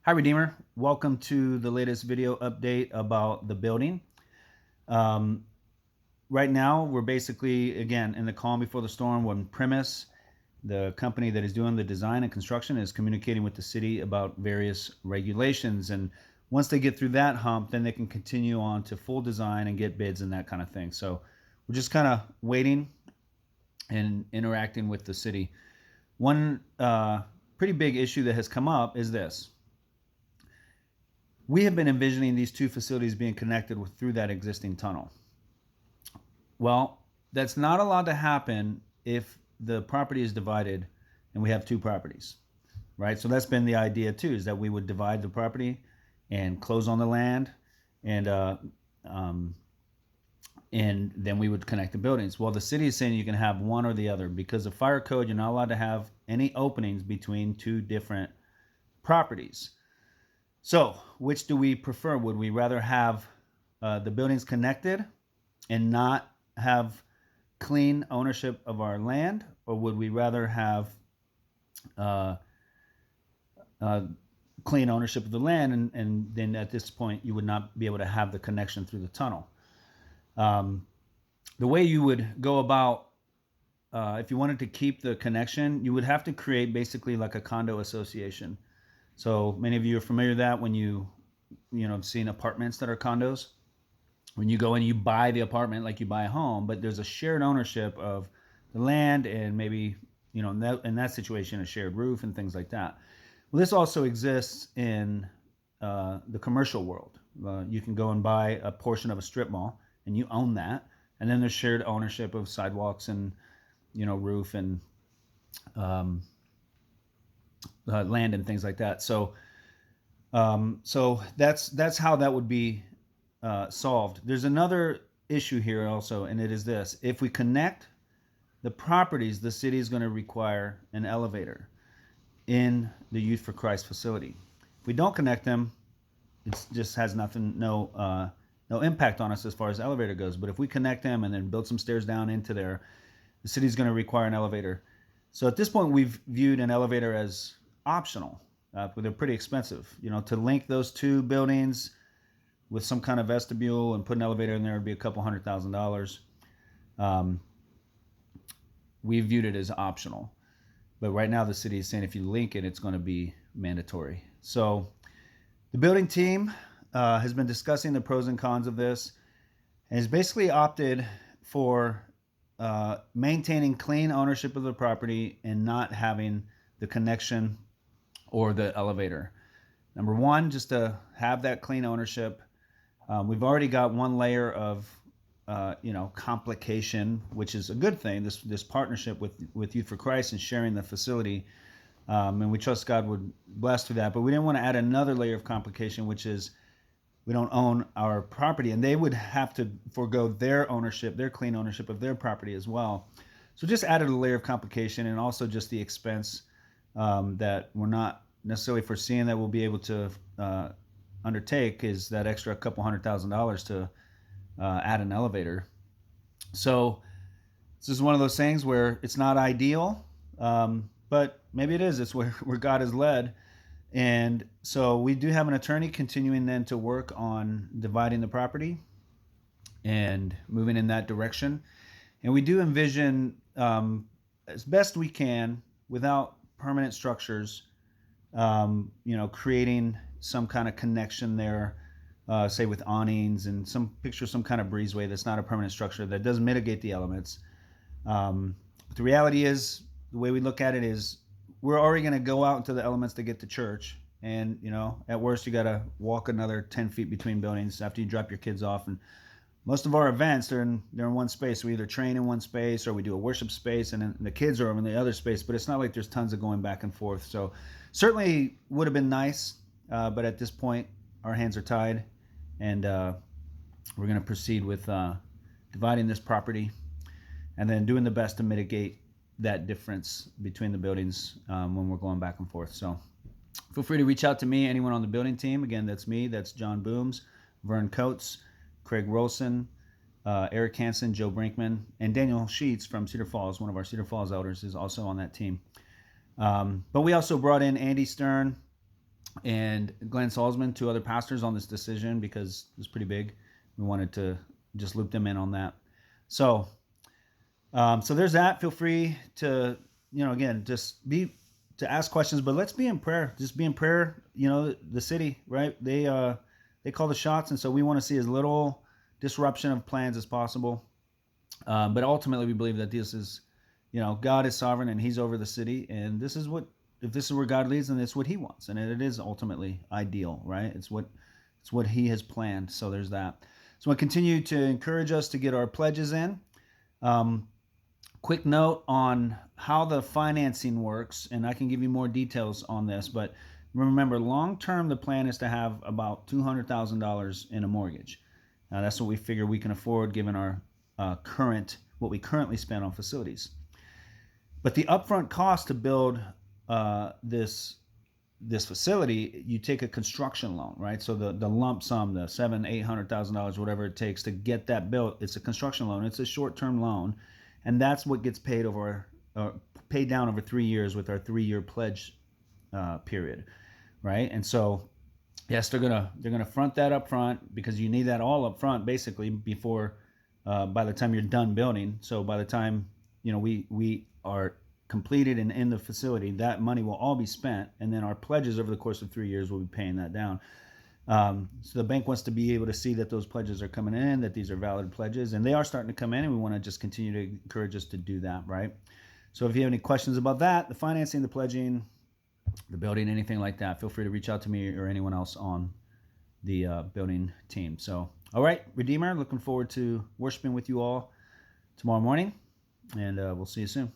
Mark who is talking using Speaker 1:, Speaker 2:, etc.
Speaker 1: Hi, Redeemer. Welcome to the latest video update about the building. Um, right now, we're basically, again, in the calm before the storm when Primus, the company that is doing the design and construction, is communicating with the city about various regulations. And once they get through that hump, then they can continue on to full design and get bids and that kind of thing. So we're just kind of waiting and interacting with the city. One pretty big issue that has come up is this. We have been envisioning these two facilities being connected through that existing tunnel. Well, that's not allowed to happen if the property is divided and we have two properties, right? So that's been the idea too, is that we would divide the property and close on the land, and um, and then we would connect the buildings. Well, the city is saying you can have one or the other because of fire code. You're not allowed to have any openings between two different properties. So, which do we prefer? Would we rather have the buildings connected and not have clean ownership of our land, or would we rather have uh, uh, clean ownership of the land, and then at this point you would not be able to have the connection through the tunnel? Um, the way you would go about if you wanted to keep the connection, you would have to create basically like a condo association. So many of you are familiar with that when you've seen apartments that are condos. When you go and you buy the apartment like you buy a home, but there's a shared ownership of the land and maybe in that situation a shared roof and things like that. Well, this also exists in the commercial world. You can go and buy a portion of a strip mall and you own that, and then there's shared ownership of sidewalks and roof and um, land and things like that. So that's how that would be solved. There's another issue here also, and it is this: if we connect the properties, the city is going to require an elevator in the Youth for Christ facility. If we don't connect them, it just has no impact on us as far as elevator goes. But if we connect them and then build some stairs down into there, the city's going to require an elevator. So at this point, we've viewed an elevator as optional. But they're pretty expensive. To link those two buildings with some kind of vestibule and put an elevator in there would be a couple $100,000. Um, we viewed it as optional. But right now, the city is saying if you link it, it's going to be mandatory. So the building team has been discussing the pros and cons of this and has basically opted for maintaining clean ownership of the property and not having the connection or the elevator. Number one, just to have that clean ownership. We've already got one layer of complication, which is a good thing. This partnership with Youth for Christ and sharing the facility, and we trust God would bless through that. But we didn't want to add another layer of complication, which is we don't own our property, and they would have to forego their ownership, their clean ownership of their property as well. So just added a layer of complication, and also just the expense that we're not necessarily foreseeing that we'll be able to undertake is that extra couple $100,000 to add an elevator. So this is one of those things where it's not ideal, but maybe it is. It's where God is led. And so we do have an attorney continuing then to work on dividing the property and moving in that direction. And we do envision, as best we can, without permanent structures, creating some kind of connection there, say with awnings and some kind of breezeway that's not a permanent structure that does mitigate the elements. But the reality is, the way we look at it is, we're already going to go out into the elements to get to church, and at worst you got to walk another 10 feet between buildings after you drop your kids off. And most of our events, they're in one space. We either train in one space or we do a worship space, and then the kids are in the other space. But it's not like there's tons of going back and forth. So certainly would have been nice, but at this point our hands are tied, and we're going to proceed with dividing this property and then doing the best to mitigate that difference between the buildings when we're going back and forth. So feel free to reach out to me, anyone on the building team. Again, that's me. That's John Booms, Vern Coates, Craig Rolson, Eric Hansen, Joe Brinkman, and Daniel Sheets from Cedar Falls. One of our Cedar Falls elders is also on that team. But we also brought in Andy Stern and Glenn Salzman, two other pastors on this decision because it was pretty big. We wanted to just loop them in on that. So, so there's that. Feel free to, again, just to ask questions, but let's be in prayer. Just be in prayer. The city, right? They call the shots, and so we want to see as little disruption of plans as possible. But ultimately, we believe that this is, God is sovereign and He's over the city, and this is what, if this is where God leads, then it's what He wants, and it is ultimately ideal, right? It's what He has planned. So there's that. So I continue to encourage us to get our pledges in. Quick note on how the financing works, and I can give you more details on this, but remember, long term, the plan is to have about $200,000 in a mortgage. Now, that's what we figure we can afford given our what we currently spend on facilities. But the upfront cost to build this facility, you take a construction loan, right? So the lump sum, the $700,000-$800,000, whatever it takes to get that built, it's a construction loan. It's a short-term loan, and that's what gets paid down over 3 years with our 3-year pledge period, right? And so, yes, they're gonna front that up front because you need that all up front basically before by the time you're done building. So by the time we are completed and in the facility, that money will all be spent, and then our pledges over the course of 3 years will be paying that down. So the bank wants to be able to see that those pledges are coming in, that these are valid pledges, and they are starting to come in, and we want to just continue to encourage us to do that, right? So if you have any questions about that, the financing, the pledging, the building, anything like that, feel free to reach out to me or anyone else on the building team. So, all right, Redeemer, looking forward to worshiping with you all tomorrow morning, and we'll see you soon.